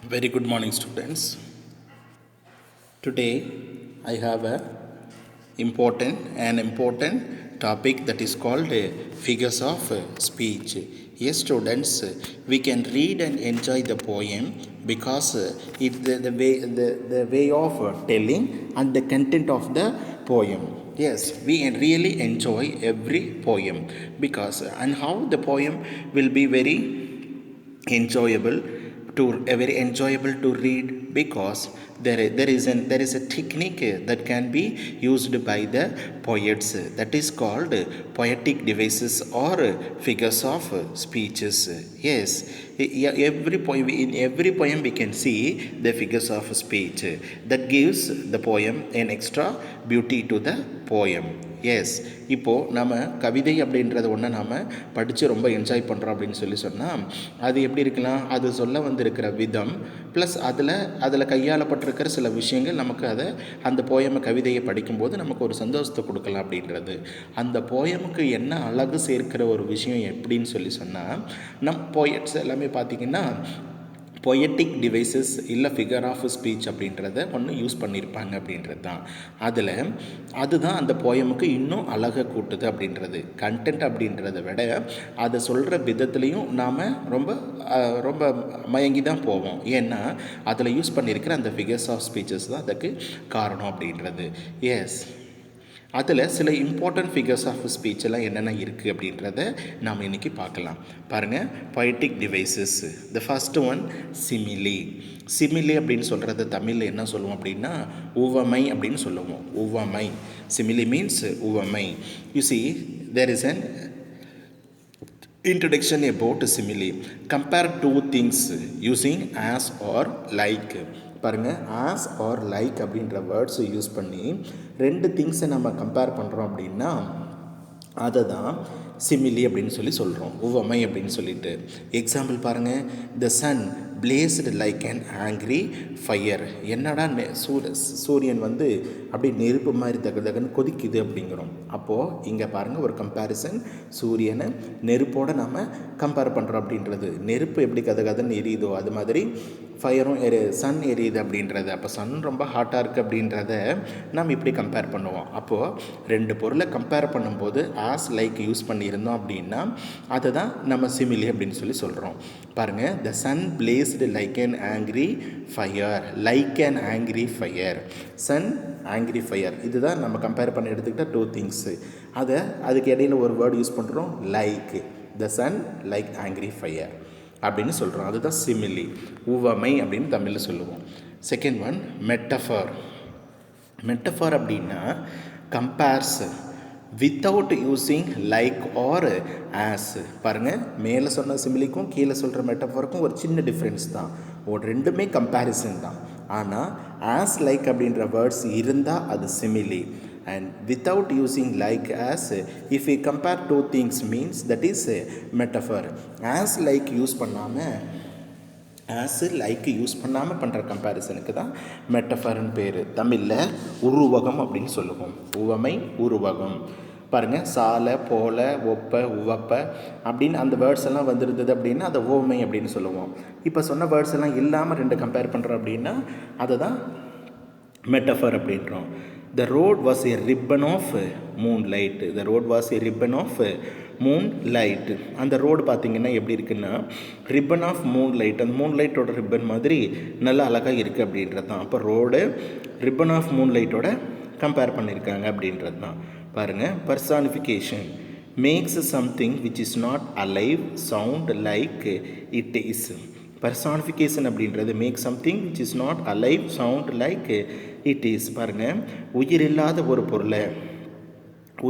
Very good morning, students. Today, I have an important topic that is called figures of speech. Yes, students, we can read and enjoy the poem because it's the way of telling and the content of the poem. Yes, we really enjoy every poem because and how the poem will be enjoyable very enjoyable to read because there is a technique that can be used by the poets that is called poetic devices or figures of speeches. Yes, every poem in every poem we can see the figures of speech that gives the poem an extra beauty to the poem. Yes இப்போது நம்ம கவிதை அப்படின்றத ஒன்று நாம் படித்து ரொம்ப enjoy பண்ணுறோம் அப்படின்னு சொன்னால் அது எப்படி இருக்கலாம், அது சொல்ல வந்திருக்கிற விதம் ப்ளஸ் அதில் கையாளப்பட்டிருக்கிற சில விஷயங்கள் நமக்கு அந்த போயமை கவிதையை படிக்கும்போது நமக்கு ஒரு சந்தோஷத்தை கொடுக்கலாம் அப்படின்றது. அந்த போயமுக்கு என்ன அழகு சேர்க்கிற ஒரு விஷயம் எப்படின்னு சொன்னால் போயட்ஸ் எல்லாமே பார்த்திங்கன்னா பொயட்டிக் டிவைசஸ் இல்லை ஃபிகர் ஆஃப் ஸ்பீச் அப்படின்றத ஒன்று யூஸ் பண்ணியிருப்பாங்க அப்படின்றது தான். அதுதான் அந்த போயமுக்கு இன்னும் அழகை கூட்டுது அப்படின்றது. கண்டென்ட் அப்படின்றத விட அதை சொல்கிற விதத்துலேயும் நாம் ரொம்ப ரொம்ப மயங்கி தான் போவோம். ஏன்னா அதில் யூஸ் பண்ணியிருக்கிற அந்த ஃபிகர்ஸ் ஆஃப் ஸ்பீச்சஸ் தான் அதுக்கு காரணம் அப்படின்றது. எஸ், அதில் சில இம்பார்ட்டன்ட் ஃபிகர்ஸ் ஆஃப் ஸ்பீச் எல்லாம் என்னென்ன இருக்குது அப்படின்றத நாம் இன்றைக்கி பார்க்கலாம். பாருங்கள், poetic devices. The first one simile. Simile அப்படின்னு சொல்கிறத தமிழில் என்ன சொல்லுவோம் அப்படின்னா உவமை அப்படின்னு சொல்லுவோம். உவமை, சிமிலி மீன்ஸ் உவமை. You see there is an introduction about simile. Compare two things using as or like. பாருங்கள், ஆஸ் ஆர் லைக் அப்படின்ற வேர்ட்ஸை யூஸ் பண்ணி ரெண்டு திங்ஸை நம்ம கம்பேர் பண்ணுறோம் அப்படின்னா அதை தான் சிமிலி அப்படின்னு சொல்கிறோம், உவமை அப்படின்னு சொல்லிட்டு. எக்ஸாம்பிள் பாருங்கள், the sun blazed like an angry fire. என்னடா சூரியன் அப்படி நெருப்பு மாதிரி தகன்னு கொதிக்குது அப்படிங்கிறோம். அப்போது இங்கே பாருங்கள் ஒரு கம்பேரிசன், சூரியனை நெருப்போடு நம்ம கம்பேர் பண்ணுறோம் அப்படின்றது. நெருப்பு எப்படி கதன்னு எரியுதோ அது மாதிரி ஃபயரும் சன் எரியுது அப்படின்றது. அப்போ சன் ரொம்ப ஹாட்டாக இருக்குது அப்படின்றத நம்ம இப்படி கம்பேர் பண்ணுவோம். அப்போது ரெண்டு பொருளை கம்பேர் பண்ணும்போது ஆஸ் லைக் யூஸ் பண்ணியிருந்தோம் அப்படின்னா அதை தான் நம்ம சிமிலி அப்படின்னு சொல்கிறோம். பாருங்கள், the sun blazed like an angry fire. Like an angry fire, sun angry fire. இதுதான் நம்ம கம்பேர் பண்ணி எடுத்துக்கிட்டால் டூ திங்ஸு. அதுக்கு இடையில் ஒரு வேர்டு யூஸ் பண்ணுறோம், like. The sun like angry fire அப்படின்னு சொல்கிறோம். அதுதான் சிமிலி, உவமை அப்படின்னு தமிழில் சொல்லுவோம். Second one metaphor. மெட்டஃபர் அப்படின்னா compares without using like or as. பாருங்கள், மேலே சொன்ன சிமிலிக்கும் கீழே சொல்கிற மெட்டஃபருக்கும் ஒரு சின்ன டிஃப்ரென்ஸ் தான். ரெண்டுமே கம்பேரிசன் தான். ஆனால் ஆஸ் லைக் அப்படின்ற வேர்ட்ஸ் இருந்தால் அது சிமிலி. And without using like as, if we compare two things means that is a metaphor. As like use பண்ணாமல் பண்ணுற கம்பேரிசனுக்கு தான் மெட்டஃபர்னு பேர். தமிழில் உருவகம் அப்படின்னு சொல்லுவோம். உவமை, உருவகம். பாருங்கள், சால, போல, ஒப்ப, உவப்ப அப்படின்னு அந்த வேர்ட்ஸ் எல்லாம் வந்துருந்தது அப்படின்னா அதை உவமை அப்படின்னு சொல்லுவோம். இப்போ சொன்ன வேர்ட்ஸ் எல்லாம் இல்லாமல் ரெண்டு கம்பேர் பண்ணுறோம் அப்படின்னா அதை தான் மெட்டஃபர் அப்படின்றோம். The road was a ribbon of moonlight. The road was a ribbon of moonlight. அந்த ரோடு பார்த்திங்கன்னா எப்படி இருக்குன்னா ரிப்பன் ஆஃப் மூன்லைட். அந்த மூன்லைட்டோட ரிப்பன் மாதிரி நல்லா அழகாக இருக்குது அப்படின்றது தான். அப்போ ரோடு ரிப்பன் ஆஃப் மூன்லைட்டோட கம்பேர் பண்ணியிருக்காங்க அப்படின்றது தான். பாருங்கள், personification makes something which is not alive sound like it is. Personification அப்படின்றது make something which is not alive sound like it is. பாருங்கள், உயிர் இல்லாத ஒரு பொருளை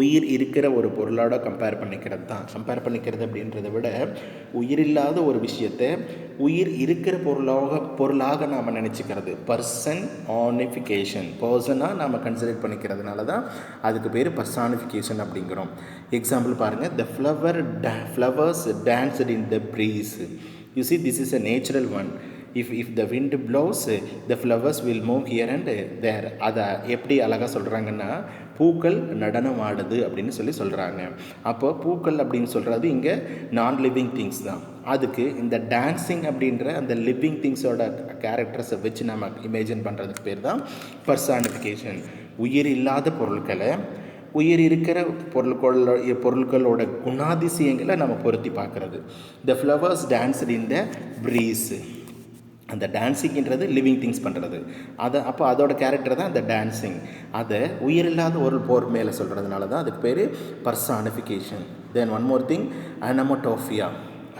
உயிர் இருக்கிற ஒரு பொருளோட கம்பேர் பண்ணிக்கிறது தான். கம்பேர் பண்ணிக்கிறது அப்படின்றத விட உயிரில்லாத ஒரு விஷயத்தை உயிர் இருக்கிற பொருளாக நாம் நினச்சிக்கிறது. பர்சனானிஃபிகேஷன், பர்சனாக நாம் கன்சிடர் பண்ணிக்கிறதுனால தான் அதுக்கு பேர் பர்சானிஃபிகேஷன் அப்படிங்கிறோம். எக்ஸாம்பிள் பாருங்கள், த flowers danced in the breeze. You see, this is a natural one. if the wind blows, the flowers will move here and there. அதை எப்படி அழகாக சொல்கிறாங்கன்னா பூக்கள் நடனம் ஆடுது அப்படின்னு சொல்கிறாங்க. அப்போ பூக்கள் அப்படின்னு சொல்கிறது இங்கே நான் லிவிங் திங்ஸ் தான். அதுக்கு இந்த டான்ஸிங் அப்படின்ற அந்த லிவிங் திங்ஸோட கேரக்டர்ஸை வச்சு நம்ம இமேஜின் பண்ணுறதுக்கு பேர் தான் பர்சானிஃபிகேஷன். உயிர் இல்லாத பொருட்களை உயிர் இருக்கிற பொருட்களோட குணாதிசயங்களை நம்ம பொருத்தி பார்க்குறது. த ஃப்ளவர்ஸ் டான்ஸ்ட் இன் த ப்ரீஸ். அந்த டான்ஸிங்கிறது லிவிங் திங்ஸ் பண்ணுறது. அப்போ அதோட கேரக்டர் தான் அந்த டான்ஸிங். அதை உயிரில்லாத ஒரு போர் மேலே சொல்கிறதுனால தான் அதுக்கு பேர் personification. Then one more thing, onomatopoeia.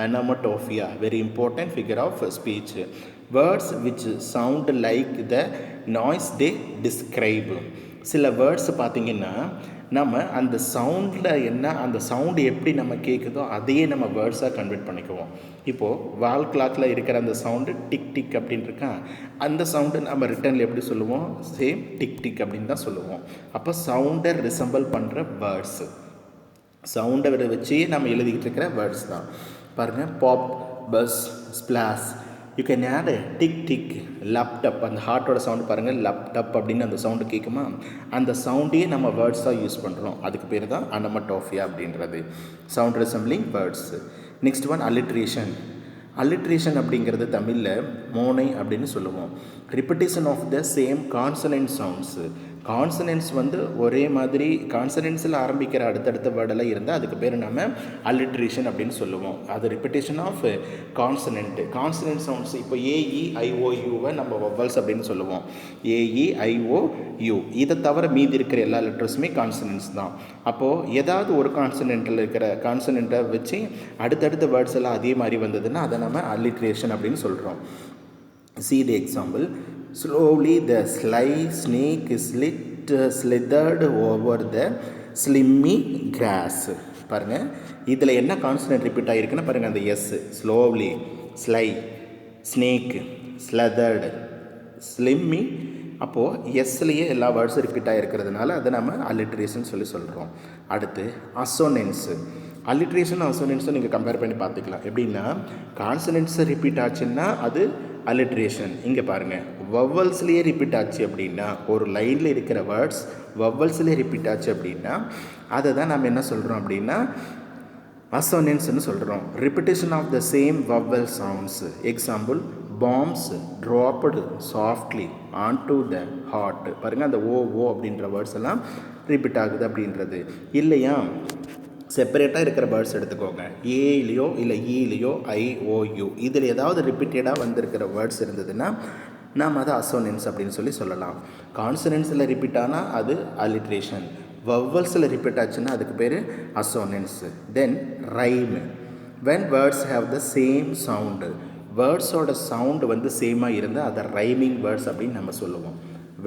Anamatophia, very important figure of speech. Words which sound like the noise they describe. சில வேர்ட்ஸ் பார்த்திங்கன்னா நம்ம அந்த சவுண்டில் அந்த சவுண்டு எப்படி நம்ம கேட்குதோ அதையே நம்ம வேர்ட்ஸாக கன்வெர்ட் பண்ணிக்குவோம். இப்போது வால் கிளாக்கில் இருக்கிற அந்த சவுண்டு டிக் டிக் அப்படின்னு இருக்கான். அந்த சவுண்டு நம்ம ரிட்டனில் எப்படி சொல்லுவோம்? சேம் டிக் டிக் அப்படின்னு தான் சொல்லுவோம். அப்போ சவுண்டை ரிசம்பிள் பண்ணுற வேர்ட்ஸு, சவுண்டை வச்சு நம்ம எழுதிக்கிட்டு இருக்கிற வேர்ட்ஸ் தான். பாருங்கள், pop, buzz, splash. You can add tick tick, lub dub. அந்த ஹார்ட்டோட சவுண்டு பாருங்கள், லேப்டப் அப்படின்னு அந்த சவுண்டு கேட்குமா? அந்த சவுண்டையே நம்ம வேர்ட்ஸாக யூஸ் பண்ணுறோம். அதுக்கு பேர் தான் அனமட்டோஃபியா அப்படின்றது, sound resembling words. Next one, alliteration. Alliteration அப்படிங்கிறது தமிழில் மோனை அப்படின்னு சொல்லுவோம். Repetition of the same consonant sounds. Consonants ஒரே மாதிரி கான்சனன்ட்ஸில் ஆரம்பிக்கிற அடுத்தடுத்த வேர்டெல்லாம் இருந்தால் அதுக்கு பேர் நம்ம அல்லிட்ரேஷன் அப்படின்னு சொல்லுவோம். அது ரிப்பிட்டேஷன் ஆஃப் கான்சனன்ட் சவுண்ட்ஸ். இப்போ ஏஇஐஓயூவை நம்ம வவல்ஸ் அப்படின்னு சொல்லுவோம். ஏஇஐஓயூ இதை தவிர மீதி இருக்கிற எல்லா லெட்டர்ஸுமே கான்சனன்ட்ஸ் தான். அப்போது ஏதாவது ஒரு கான்சனன்ட்டில் இருக்கிற கான்சனன்ட்டை வச்சு அடுத்தடுத்த வேர்ட்ஸ் எல்லாம் அதே மாதிரி வந்ததுன்னா அதை நம்ம அல்லிட்ரேஷன் அப்படின்னு சொல்கிறோம். See the example. Slowly the sly snake slithered over the slimy grass. பாருங்கள், இதில் என்ன கான்சனன்ட் ரிப்பீட் ஆகிருக்குன்னா பாருங்கள், அந்த எஸ், ஸ்லோவ்லி, ஸ்லை, ஸ்னேக், ஸ்லதர்டு, ஸ்லிம்மி. அப்போது எஸ்லேயே எல்லா வேர்ட்ஸும் ரிப்பீட் ஆகிருக்கிறதுனால அதை நம்ம அல்லிட்ரேஷன் சொல்கிறோம். அடுத்து அசோனன்ஸு. அல்லிட்ரேஷன் அசோனன்ஸும் நீங்கள் கம்பேர் பண்ணி பார்த்துக்கலாம். எப்படின்னா, கான்சனன்ட்ஸை ரிப்பீட் ஆச்சுன்னா அது அல்லிட்ரேஷன். இங்கே பாருங்கள், வவல்ஸ்லேயே ரிப்பீட் ஆச்சு அப்படின்னா, ஒரு லைனில் இருக்கிற வேர்ட்ஸ் வவல்ஸ்லேயே ரிப்பீட் ஆச்சு அப்படின்னா அதை தான் நம்ம என்ன சொல்கிறோம் அப்படின்னா அசோனன்ஸ்னு சொல்கிறோம். Repetition of the same vowel sounds. Example, palms dropped softly on to the heart. பாருங்கள், அந்த ஓ அப்படின்ற வேர்ட்ஸ் எல்லாம் ரிப்பீட் ஆகுது அப்படின்றது. இல்லையா, செப்பரேட்டாக இருக்கிற வேர்ட்ஸ் எடுத்துக்கோங்க. ஏலையோ இல்லை ஈலையோ ஐஓயு இதில் ஏதாவது ரிப்பீட்டடாக வந்திருக்கிற வேர்ட்ஸ் இருந்ததுன்னா நாம் அதை அசோனன்ஸ் அப்படின்னு சொல்லலாம். கான்சனன்ஸில் ரிப்பீட் ஆனால் அது அல்லிட்ரேஷன். வவல்ஸில் ரிப்பீட் ஆச்சுன்னா அதுக்கு பேர் assonance. Then rhyme. When words have the same sound. வேர்ட்ஸோட சவுண்டு சேமாக இருந்தால் அதை ரைமிங் வேர்ட்ஸ் அப்படின்னு நம்ம சொல்லுவோம்.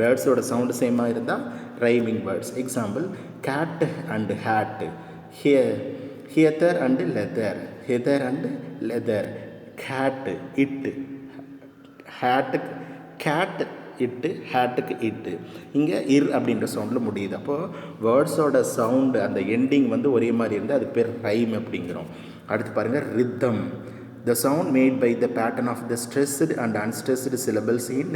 வேர்ட்ஸோட சவுண்டு சேமாக இருந்தால் rhyming words. Example, cat and hat, heather and leather, heather and leather, cat, it, hat, cat, it, hatக்கு it. இங்கே இர் அப்படின்ற சவுண்டில் முடியுது. அப்போது வேர்ட்ஸோட சவுண்டு அந்த எண்டிங் ஒரே மாதிரி இருந்தால் அதுக்கு பேர் ரைம் அப்படிங்கிறோம். அடுத்து பாருங்கள், ரித்தம். The sound made by the pattern of the stressed and unstressed syllables in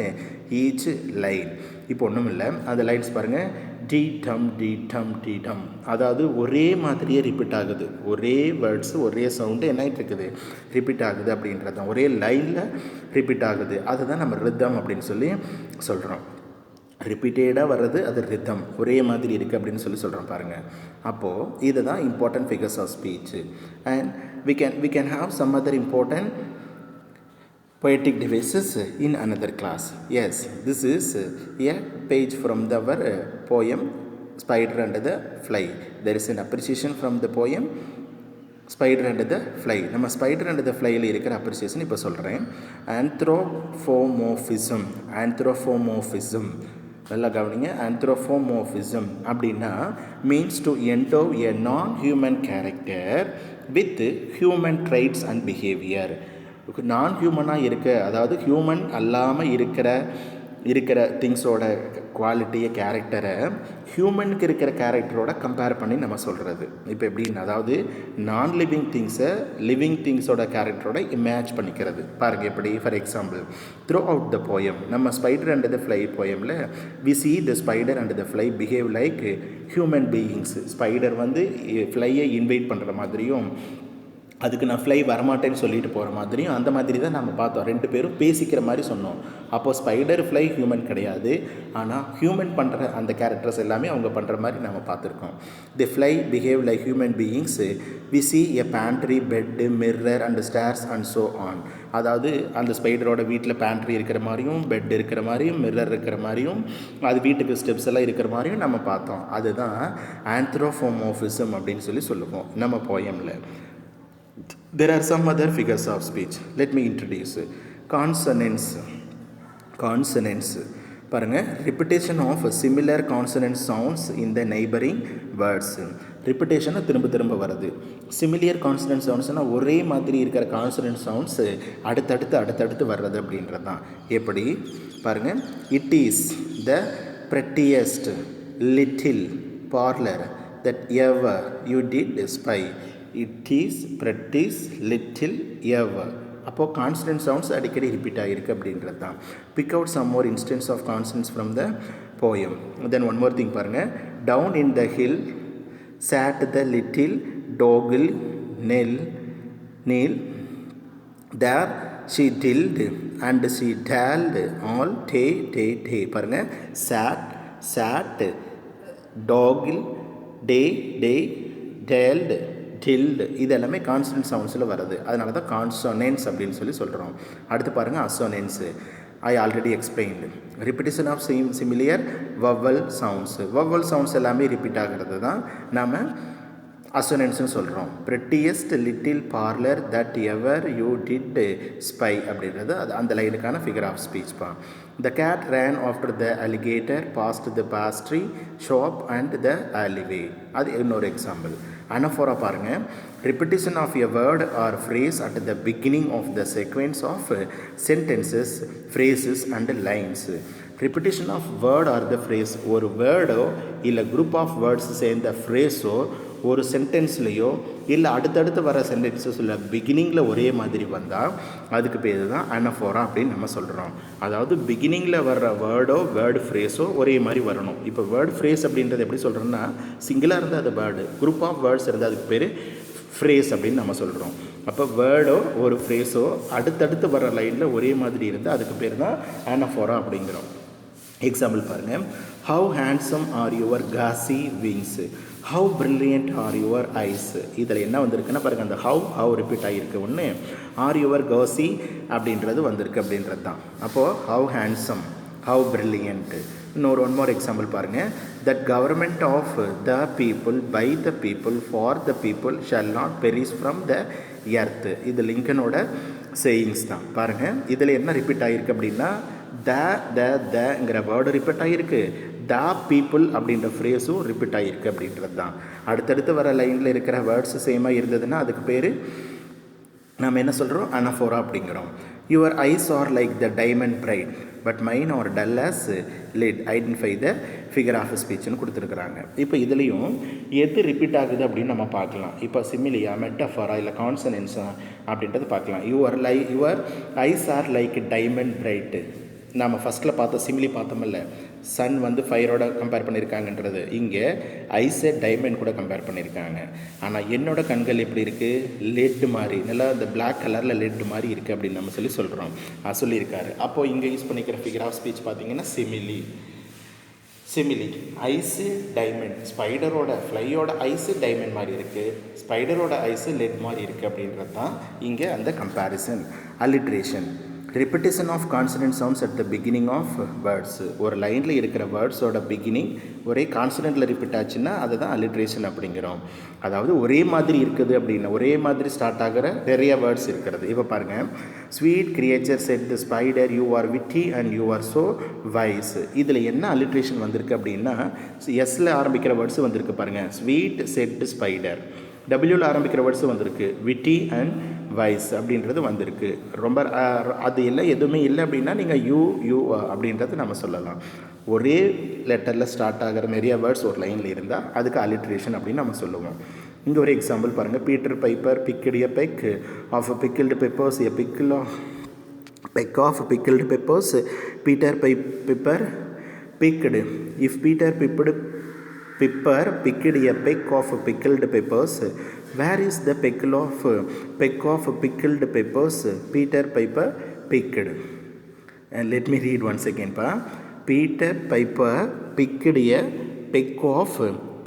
each line. இப்போ ஒன்றும் இல்லை, அந்த லைன்ஸ் பாருங்கள், டி டம் டி டம் டி டம். அதாவது ஒரே மாதிரியே ரிப்பீட் ஆகுது. ஒரே வேர்ட்ஸு ஒரே சவுண்டு என்ன ஆகிட்டு இருக்குது, ரிப்பீட் ஆகுது அப்படின்றது தான். ஒரே லைனில் ரிப்பீட் ஆகுது. அதுதான் நம்ம ரித்தம் அப்படின்னு சொல்கிறோம். ரிப்பீட்டடாக வர்றது அது ரித்தம், ஒரே மாதிரி இருக்குது அப்படின்னு சொல்கிறோம் பாருங்கள். அப்போது இது தான் important figures of speech. And we can have some other important poetic devices in another class. Yes, this is a page from our poem Spider and the Fly. There is an appreciation from the poem Spider and the Fly. நம்ம spider and த ஃப்ளையில் இருக்கிற appreciation இப்போ சொல்கிறேன். ஆந்த்ரோஃபோமோஃபிசம். நல்லா கவனிங்க. ஆந்த்ரோஃபோமோஃபிசம் அப்படின்னா means to என்டோவ் எ நான் human character with human traits and behaviour. நான் ஹியூமனாக இருக்க, அதாவது ஹியூமன் அல்லாமல் இருக்கிற இருக்கிற திங்ஸோட குவாலிட்டியை கேரக்டரை ஹியூமனுக்கு இருக்கிற கேரக்டரோட கம்பேர் பண்ணி நம்ம சொல்கிறது. இப்போ எப்படின்னு, அதாவது நான் லிவிங் திங்ஸை லிவிங் திங்ஸோட கேரக்டரோட இமேஜ் பண்ணிக்கிறது. பாருங்கள் எப்படி. For example, throughout the poem, நம்ம ஸ்பைடர் அண்ட் த ஃப்ளை போயமில் we see the spider and the fly behave like human beings. Spider வந்து ஃப்ளையை இன்வைட் பண்ணுற மாதிரியும் அதுக்கு நான் ஃப்ளை வரமாட்டேன்னு சொல்லிட்டு போகிற மாதிரியும் அந்த மாதிரி தான் நம்ம பார்த்தோம். ரெண்டு பேரும் பேசிக்கிற மாதிரி சொன்னோம். அப்போது ஸ்பைடர் ஃப்ளை ஹியூமன் கிடையாது, ஆனால் ஹியூமன் பண்ணுற அந்த கேரக்டர்ஸ் எல்லாமே அவங்க பண்ணுற மாதிரி நம்ம பார்த்துருக்கோம். The fly behave like human beings. We see a pantry, bed, mirror and stairs and so on. அதாவது அந்த ஸ்பைடரோட வீட்டில் பேண்ட்ரி இருக்கிற மாதிரியும், பெட் இருக்கிற மாதிரியும், மிர்ரர் இருக்கிற மாதிரியும், அது வீட்டுக்கு ஸ்டெப்ஸ் எல்லாம் இருக்கிற மாதிரியும் நம்ம பார்த்தோம். அதுதான் ஆந்த்ரோபோமோர்ஃபிசம் அப்படின்னு சொல்லுவோம் நம்ம போயமில். There are some other figures of speech. Let me introduce consonants. Consonants. பாருங்கள், repetition of similar consonant sounds in the neighboring words. ரிப்பிட்டேஷனை திரும்ப திரும்ப வருது. சிமிலியர் கான்சனன்ட் சவுண்ட்ஸ்னால் ஒரே மாதிரி இருக்கிற கான்சனன்ட் சவுண்ட்ஸ் அடுத்தடுத்து வர்றது அப்படின்றது தான். எப்படி பாருங்கள், it is the prettiest little parlor that ever you did spy. It is practice little ever. அப்போது கான்ஸ்டன்ட் சவுண்ட்ஸ் அடிக்கடி ரிப்பீட் ஆகிருக்கு அப்படின்றது தான். Pick out some more instances of constants from the poem. Then one more thing பாருங்கள். Down in the hill sat the little doggle Neil. There she dilled and she daled all day. பாருங்கள், sat doggle day daled tilt, இது எல்லாமே consonant சவுண்ட்ஸில் வருது. அதனால தான் consonants அப்படின்னு சொல்கிறோம். அடுத்து பாருங்கள், assonance. I already explained. Repetition of similar vowel sounds. Vowel sounds எல்லாமே ரிப்பீட் ஆகிறது தான் நாம் அசோனன்ஸ்னு சொல்கிறோம். prettiest little parlor that ever you did spy அப்படின்றது அது அந்த லைனுக்கான ஃபிகர் ஆஃப் ஸ்பீச் பா. The cat ran after the alligator past the pastry shop and the alleyway. அது இன்னொரு எக்ஸாம்பிள். அனஃபோரா பாருங்கள். repetition of a word or phrase at the beginning of the sequence of sentences, phrases and lines. repetition of word or the phrase, ஒரு வேர்டோ இல்லை group of words சேர்ந்த ஃப்ரேஸோ ஒரு சென்டென்ஸ்லேயோ இல்லை அடுத்தடுத்து வர சென்டென்சஸில் பிகினிங்கில் ஒரே மாதிரி வந்தால் அதுக்கு பேர் தான் அனஃபோரா அப்படின்னு நம்ம சொல்கிறோம். அதாவது பிகினிங்கில் வர்ற வேர்டு ஃப்ரேஸோ ஒரே மாதிரி வரணும். இப்போ வேர்டு ஃப்ரேஸ் அப்படின்றது எப்படி சொல்கிறோன்னா, சிங்கிளாக இருந்தால் அது வேர்டு, குரூப் ஆஃப் வேர்ட்ஸ் இருந்தால் அதுக்கு பேர் ஃப்ரேஸ் அப்படின்னு நம்ம சொல்கிறோம். அப்போ வேர்டோ ஒரு ஃப்ரேஸோ அடுத்தடுத்து வர லைனில் ஒரே மாதிரி இருந்தால் அதுக்கு பேர் தான் அனஃபோரா அப்படிங்கிறோம். எக்ஸாம்பிள் பாருங்கள். How handsome are your gauzy wings. How brilliant are your eyes. இதில் என்ன வந்திருக்குன்னா பாருங்கள், அந்த ஹவு ரிப்பீட் ஆகியிருக்கு. ஒன்று ஆர் யுவர் காசி அப்படின்றது வந்திருக்கு அப்படின்றது தான். அப்போது ஹவு ஹேண்ட்ஸம், ஹவு பிரில்லியன்ட். இன்னொரு ஒன் மோர் எக்ஸாம்பிள் பாருங்கள். That government of the people by the people for the people shall not perish from the earth. இது லிங்கனோட சேயிங்ஸ் தான். பாருங்கள், இதில் என்ன ரிப்பீட் ஆகிருக்கு அப்படின்னா தங்கிற வேர்டு ரிப்பீட் ஆகிருக்கு, த பீப்புள் அப்படின்ற ஃப்ரேஸும் ரிப்பீட் ஆகிருக்கு அப்படின்றது தான். அடுத்தடுத்து வர லைனில் இருக்கிற வேர்ட்ஸ் சேமாக இருந்ததுன்னா அதுக்கு பேர் நம்ம என்ன சொல்கிறோம், அனஃபோரா அப்படிங்கிறோம். Your eyes are like the diamond bright but mine are dull as lit. Identify the figure of ஸ்பீச்னு கொடுத்துருக்குறாங்க. இப்போ இதுலேயும் எது ரிப்பீட் ஆகுது அப்படின்னு நம்ம பார்க்கலாம். இப்போ சிமிலியா, மெட்டஃபரா இல்லை கான்சனன்ஸா அப்படின்றது பார்க்கலாம். Your eyes are like diamond bright. நம்ம ஃபஸ்ட்டில் பார்த்த சிமிலி பார்த்தோமில்ல, சன் வந்து ஃபயரோட கம்பேர் பண்ணியிருக்காங்கன்றது. இங்கே ஐஸை டைமண்ட் கூட கம்பேர் பண்ணியிருக்காங்க. ஆனால் என்னோடய கண்கள் எப்படி இருக்குது, லெட் மாதிரி, நல்லா இந்த பிளாக் கலரில் லெட் மாதிரி இருக்குது அப்படின்னு நம்ம சொல்கிறோம். சொல்லியிருக்காரு. அப்போது இங்கே யூஸ் பண்ணிக்கிற ஃபிகர் ஆஃப் ஸ்பீச் பார்த்திங்கன்னா சிமிலி ஐஸு டைமண்ட். ஸ்பைடரோட ஃப்ளையோட ஐஸு டைமண்ட் மாதிரி இருக்குது, ஸ்பைடரோட ஐஸு லெட் மாதிரி இருக்குது அப்படின்றது தான் இங்கே அந்த comparison. Alliteration. Repetition of consonant sounds at the beginning of words. ஒரு லைனில் இருக்கிற வேர்ட்ஸோட பிகினிங் ஒரே கான்சனன்ட்டில் ரிப்பீட் ஆச்சுன்னா அதை தான் அல்லிட்ரேஷன் அப்படிங்கிறோம். அதாவது ஒரே மாதிரி இருக்குது அப்படின்னா, ஒரே மாதிரி ஸ்டார்ட் ஆகிற நிறைய வேர்ட்ஸ் இருக்கிறது. இப்போ பாருங்கள். Sweet creature said the spider you are witty and you are so wise. இதில் என்ன அல்லிட்ரேஷன் வந்திருக்கு அப்படின்னா, எஸ்ஸில் ஆரம்பிக்கிற வேர்ட்ஸ் வந்திருக்கு பாருங்கள். ஸ்வீட் செட் ஸ்பைடர், டபிள்யூவில் ஆரம்பிக்கிற வேர்ட்ஸும் வந்திருக்கு. விட்டி அண்ட் வைஸ் அப்படின்றது வந்திருக்கு. ரொம்ப அது இல்லை எதுவுமே இல்லை அப்படின்னா நீங்கள் யூ அப்படின்றது நம்ம சொல்லலாம். ஒரே லெட்டரில் ஸ்டார்ட் ஆகிற நிறைய வேர்ட்ஸ் ஒரு லைனில் இருந்தால் அதுக்கு அலிட்ரேஷன் அப்படின்னு நம்ம சொல்லுவோம். இங்கே ஒரு எக்ஸாம்பிள் பாருங்கள். Peter Piper picked a peck of pickled peppers a pickle peck of pickled peppers. Peter Piper picked. If Peter Pipper picked a peck of pickled peppers, where is the peck of pickled peppers Peter Piper picked? And let me read once again. Peter Piper picked a peck of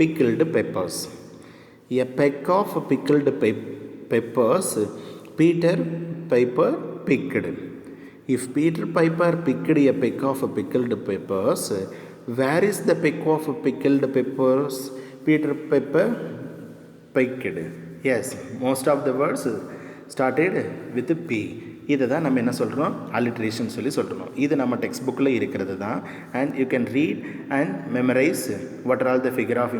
pickled peppers. A peck of pickled peppers Peter Piper picked. If Peter Piper picked a peck of pickled peppers, where is the peck of pickled peppers Peter Piper picked? Yes, most of the words started with P. இதை தான் நம்ம என்ன சொல்கிறோம், alliteration சொல்கிறோம். இது நம்ம text புக்கில் இருக்கிறது தான். And you can read and memorise what are all the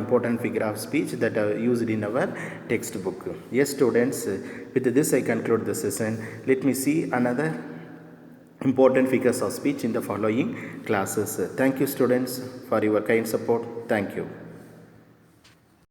important figure of speech that are used in our textbook. Yes students, with this I conclude the session. Let me see another important figures of speech in the following classes. Thank you students for your kind support. Thank you.